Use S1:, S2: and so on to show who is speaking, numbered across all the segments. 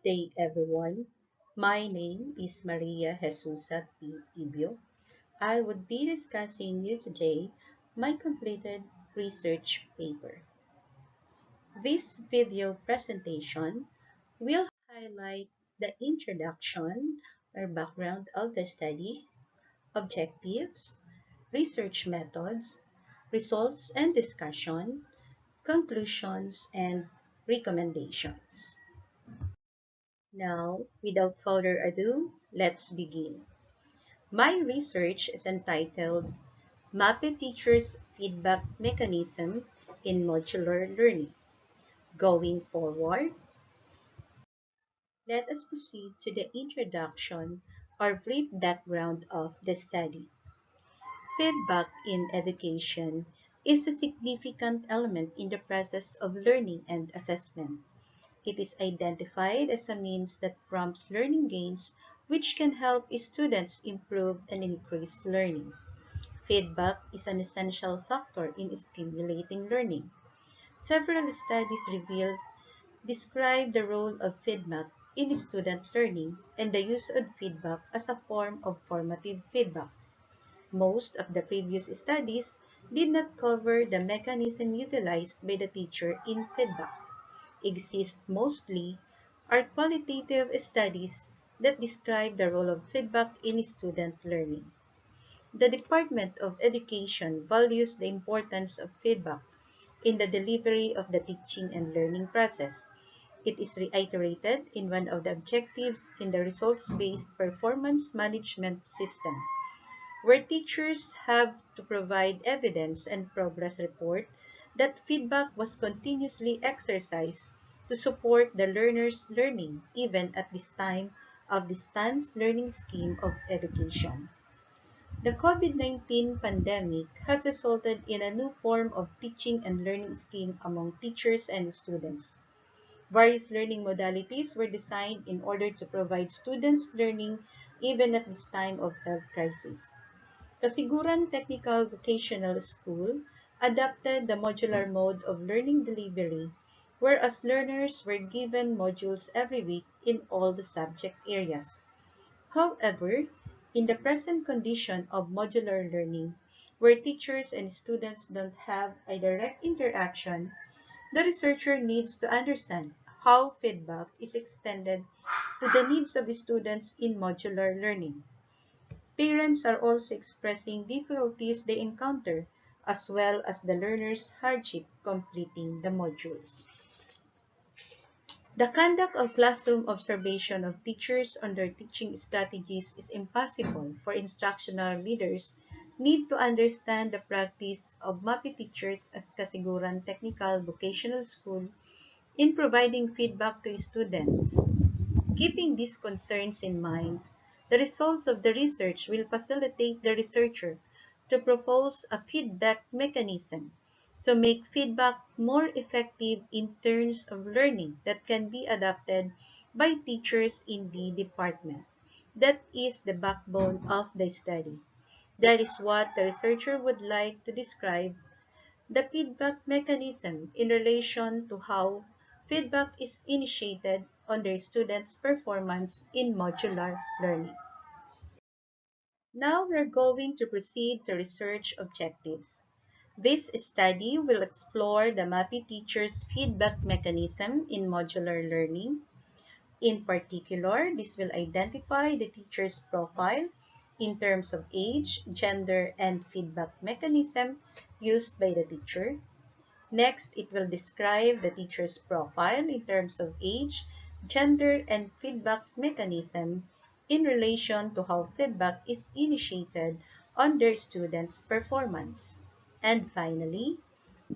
S1: day, everyone. My name is Maria Jesusa P. Ebio. I would be discussing you today my completed research paper. This video presentation will highlight the introduction or background of the study, objectives, research methods, results and discussion, conclusions, and recommendations. Now, without further ado, let's begin. My research is entitled MAPEH Teachers Feedback Mechanism in Modular Learning. Going forward, let us proceed to the introduction or brief background of the study. Feedback in education is a significant element in the process of learning and assessment. It is identified as a means that prompts learning gains which can help students improve and increase learning. Feedback is an essential factor in stimulating learning. Several studies describe the role of feedback in student learning and the use of feedback as a form of formative feedback. Most of the previous studies did not cover the mechanism utilized by the teacher in feedback. Exist mostly are qualitative studies that describe the role of feedback in student learning. The Department of Education values the importance of feedback in the delivery of the teaching and learning process. It is reiterated in one of the objectives in the results-based performance management system, where teachers have to provide evidence and progress report that feedback was continuously exercised to support the learner's learning even at this time of distance learning scheme of education. The COVID-19 pandemic has resulted in a new form of teaching and learning scheme among teachers and students. Various learning modalities were designed in order to provide students learning even at this time of health crisis. Kasiguran Technical Vocational School adopted the modular mode of learning delivery, whereas learners were given modules every week in all the subject areas. However, in the present condition of modular learning, where teachers and students don't have a direct interaction, the researcher needs to understand how feedback is extended to the needs of students in modular learning. Parents are also expressing difficulties they encounter, as well as the learner's hardship completing the modules. The conduct of classroom observation of teachers on their teaching strategies is impossible, for instructional leaders need to understand the practice of MAPEH teachers as Kasiguran Technical Vocational School in providing feedback to students. Keeping these concerns in mind, the results of the research will facilitate the researcher to propose a feedback mechanism to make feedback more effective in terms of learning that can be adopted by teachers in the department. That is the backbone of the study. That is what the researcher would like to describe the feedback mechanism in relation to how feedback is initiated on their students' performance in modular learning. Now we're going to proceed to research objectives. This study will explore the MAPEH teacher's feedback mechanism in modular learning. In particular, this will identify the teacher's profile in terms of age, gender, and feedback mechanism used by the teacher. Next, it will describe the teacher's profile in terms of age, gender, and feedback mechanism in relation to how feedback is initiated on their students' performance. And finally,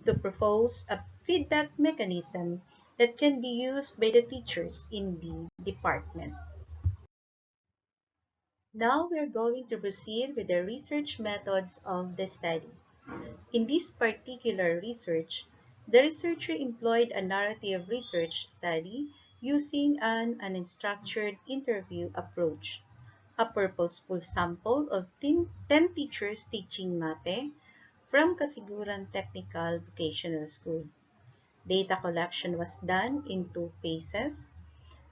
S1: to propose a feedback mechanism that can be used by the teachers in the department. Now we're going to proceed with the research methods of the study. In this particular research, the researcher employed a narrative research study using an unstructured interview approach, a purposeful sample of 10 teachers teaching MAPEH from Kasiguran Technical Vocational School. Data collection was done in two phases.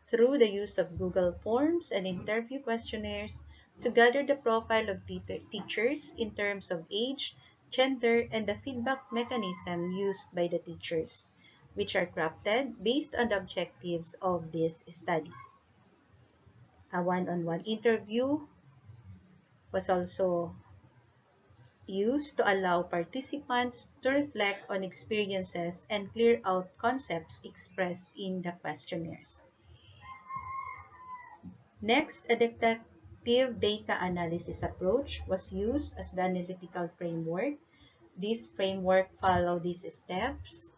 S1: through the use of Google Forms and interview questionnaires to gather the profile of teachers in terms of age, gender, and the feedback mechanism used by the teachers, which are crafted based on the objectives of this study. A one-on-one interview was also used to allow participants to reflect on experiences and clear out concepts expressed in the questionnaires. Next, a deductive data analysis approach was used as the analytical framework. This framework followed these steps.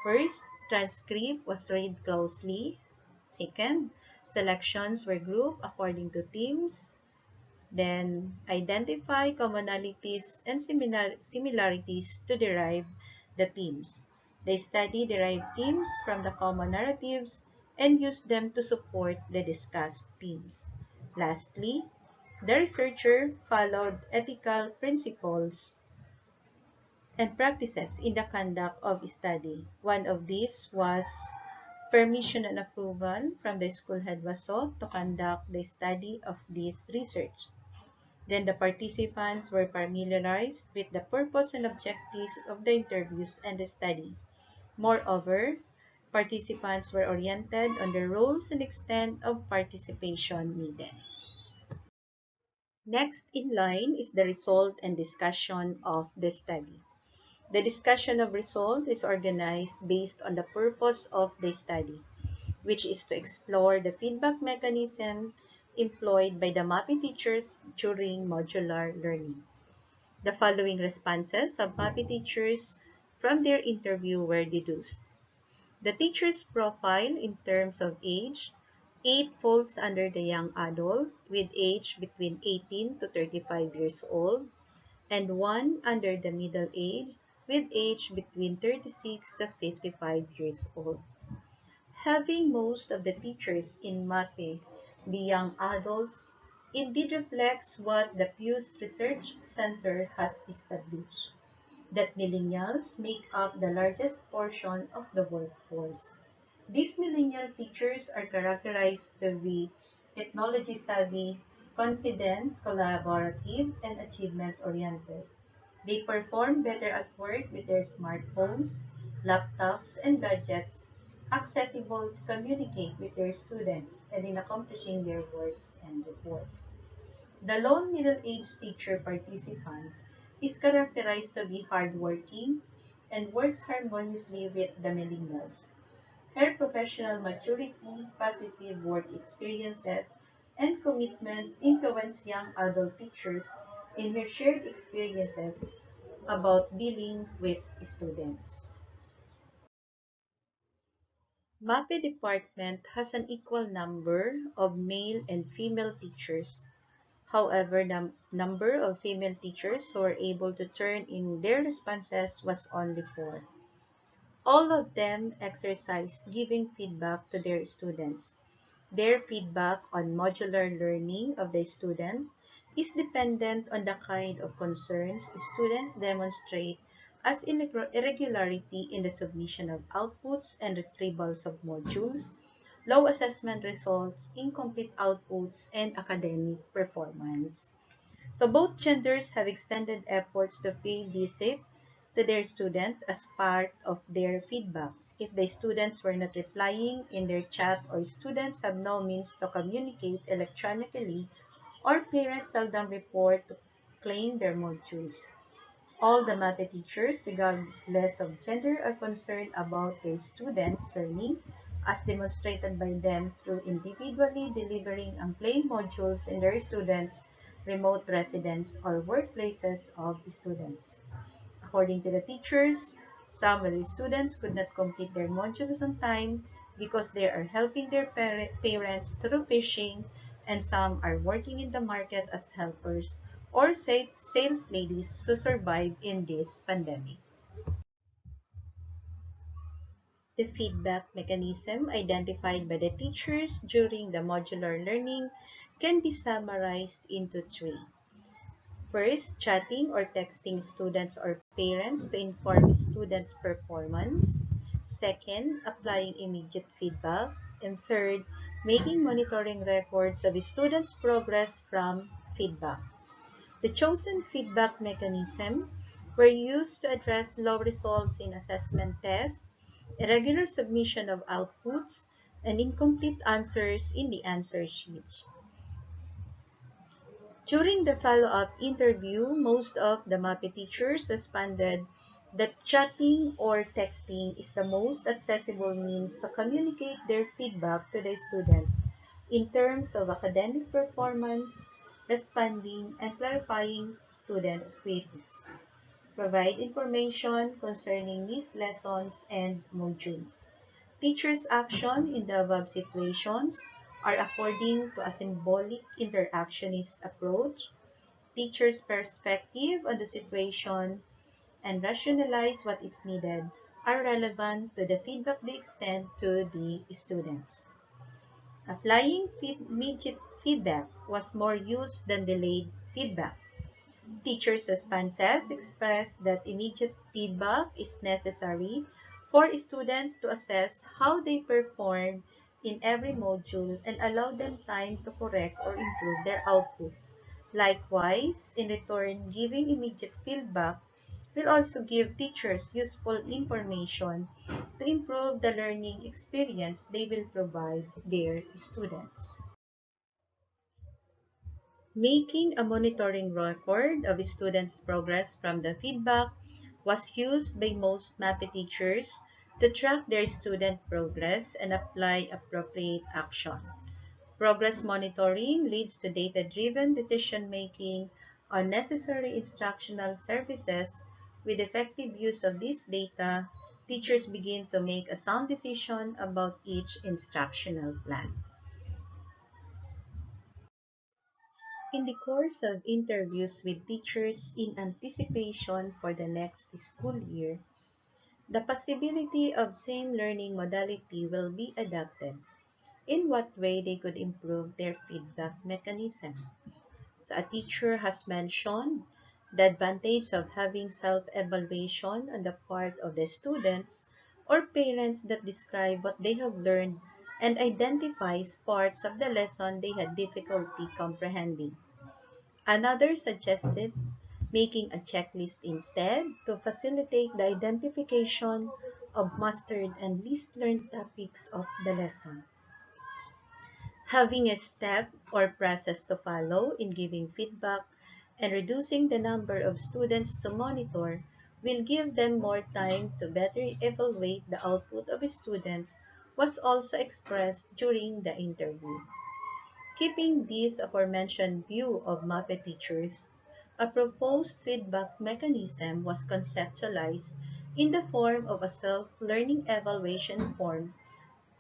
S1: First, transcript was read closely. Second, selections were grouped according to themes. Then, identify commonalities and similarities to derive the themes. The study derived themes from the common narratives and used them to support the discussed themes. Lastly, the researcher followed ethical principles and practices in the conduct of study. One of these was permission and approval from the school head was sought to conduct the study of this research. Then the participants were familiarized with the purpose and objectives of the interviews and the study. Moreover, participants were oriented on the roles and extent of participation needed. Next in line is the result and discussion of the study. The discussion of result is organized based on the purpose of the study, which is to explore the feedback mechanism employed by the MAPEH teachers during modular learning. The following responses of MAPEH teachers from their interview were deduced. The teacher's profile in terms of age, 8 falls under the young adult with age between 18 to 35 years old, and 1 under the middle age with age between 36 to 55 years old. Having most of the teachers in MAPEH be young adults, indeed reflects what the Pew's Research Center has established, that millennials make up the largest portion of the workforce. These millennial teachers are characterized to be technology-savvy, confident, collaborative, and achievement-oriented. They perform better at work with their smartphones, laptops, and gadgets accessible to communicate with their students and in accomplishing their works and reports. The lone middle-aged teacher participant is characterized to be hardworking and works harmoniously with the millennials. Her professional maturity, positive work experiences, and commitment influence young adult teachers in her shared experiences about dealing with students. MAPEH department has an equal number of male and female teachers. However, the number of female teachers who were able to turn in their responses was only 4. All of them exercised giving feedback to their students. Their feedback on modular learning of the student is dependent on the kind of concerns students demonstrate as irregularity in the submission of outputs and retrievals of modules, low assessment results, incomplete outputs, and academic performance. So both genders have extended efforts to pay visit to their student as part of their feedback. If the students were not replying in their chat or students have no means to communicate electronically, or parents seldom report to claim their modules. All the MAPEH teachers, regardless of gender, are concerned about their students' learning as demonstrated by them through individually delivering unclaimed modules in their students' remote residence or workplaces of students. According to the teachers, some of the students could not complete their modules on time because they are helping their parents through fishing, and some are working in the market as helpers or sales ladies to survive in this pandemic. The feedback mechanism identified by the teachers during the modular learning can be summarized into 3. First, chatting or texting students or parents to inform students' performance. Second, applying immediate feedback. And third, making monitoring records of students' progress from feedback. The chosen feedback mechanism were used to address low results in assessment tests, irregular submission of outputs, and incomplete answers in the answer sheets. During the follow-up interview, most of the MAPEH teachers responded that chatting or texting is the most accessible means to communicate their feedback to the students in terms of academic performance, responding, and clarifying students' queries. Provide information concerning missed lessons and modules. Teachers' action in the above situations are according to a symbolic interactionist approach. Teachers' perspective on the situation and rationalize what is needed are relevant to the feedback they extend to the students. Applying immediate feedback was more used than delayed feedback. Teachers' responses express that immediate feedback is necessary for students to assess how they perform in every module and allow them time to correct or improve their outputs. Likewise, in return, giving immediate feedback will also give teachers useful information to improve the learning experience they will provide their students. Making a monitoring record of students' progress from the feedback was used by most MAPEH teachers to track their student progress and apply appropriate action. Progress monitoring leads to data-driven decision-making on necessary instructional services. With effective use of this data, teachers begin to make a sound decision about each instructional plan. In the course of interviews with teachers in anticipation for the next school year, the possibility of same learning modality will be adopted. In what way they could improve their feedback mechanism. So a teacher has mentioned the advantage of having self-evaluation on the part of the students or parents that describe what they have learned and identifies parts of the lesson they had difficulty comprehending. Another suggested making a checklist instead to facilitate the identification of mastered and least learned topics of the lesson. Having a step or process to follow in giving feedback and reducing the number of students to monitor will give them more time to better evaluate the output of students was also expressed during the interview. Keeping this aforementioned view of MAPEH teachers, a proposed feedback mechanism was conceptualized in the form of a self-learning evaluation form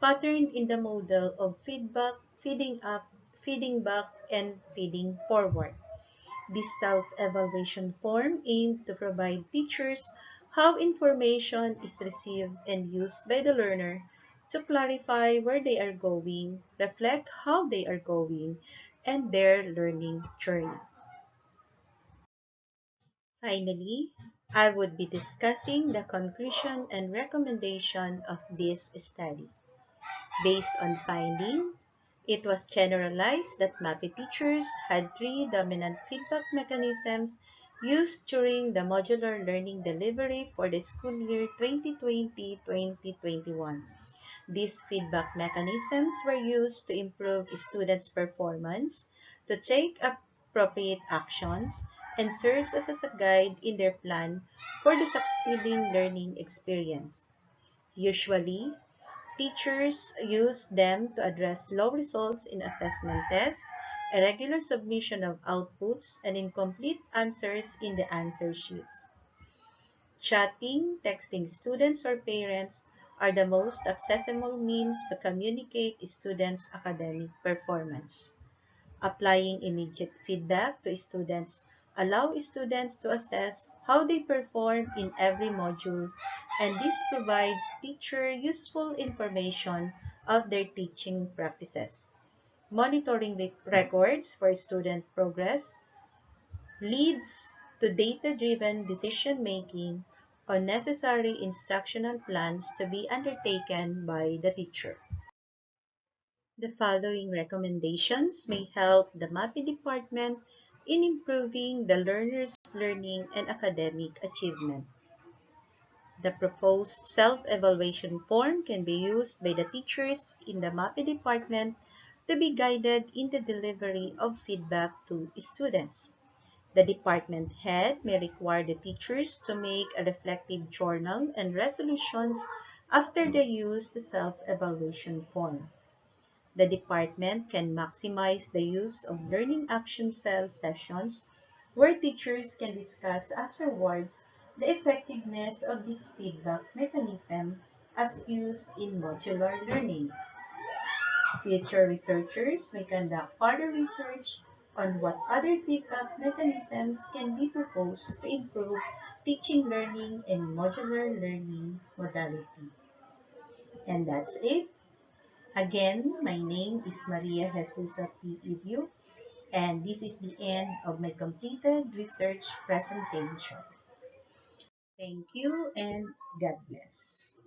S1: patterned in the model of feedback, feeding up, feeding back, and feeding forward. This self-evaluation form aimed to provide teachers how information is received and used by the learner to clarify where they are going, reflect how they are going, and their learning journey. Finally, I would be discussing the conclusion and recommendation of this study. Based on findings, it was generalized that MAPEH teachers had three dominant feedback mechanisms used during the modular learning delivery for the school year 2020-2021. These feedback mechanisms were used to improve students' performance, to take appropriate actions, and serves as a guide in their plan for the succeeding learning experience. Usually, teachers use them to address low results in assessment tests, irregular submission of outputs, and incomplete answers in the answer sheets. Chatting, texting students or parents are the most accessible means to communicate students' academic performance. Applying immediate feedback to students allow students to assess how they perform in every module, and this provides teacher useful information of their teaching practices. Monitoring the records for student progress leads to data-driven decision-making on necessary instructional plans to be undertaken by the teacher. The following recommendations may help the MAPEH department in improving the learner's learning and academic achievement. The proposed self-evaluation form can be used by the teachers in the MAPEH department to be guided in the delivery of feedback to students. The department head may require the teachers to make a reflective journal and resolutions after they use the self-evaluation form. The department can maximize the use of learning action cell sessions where teachers can discuss afterwards the effectiveness of this feedback mechanism as used in modular learning. Future researchers may conduct further research on what other feedback mechanisms can be proposed to improve teaching learning and modular learning modality. And that's it. Again, my name is Maria Jesusa P. Ebio, and this is the end of my completed research presentation. Thank you and God bless.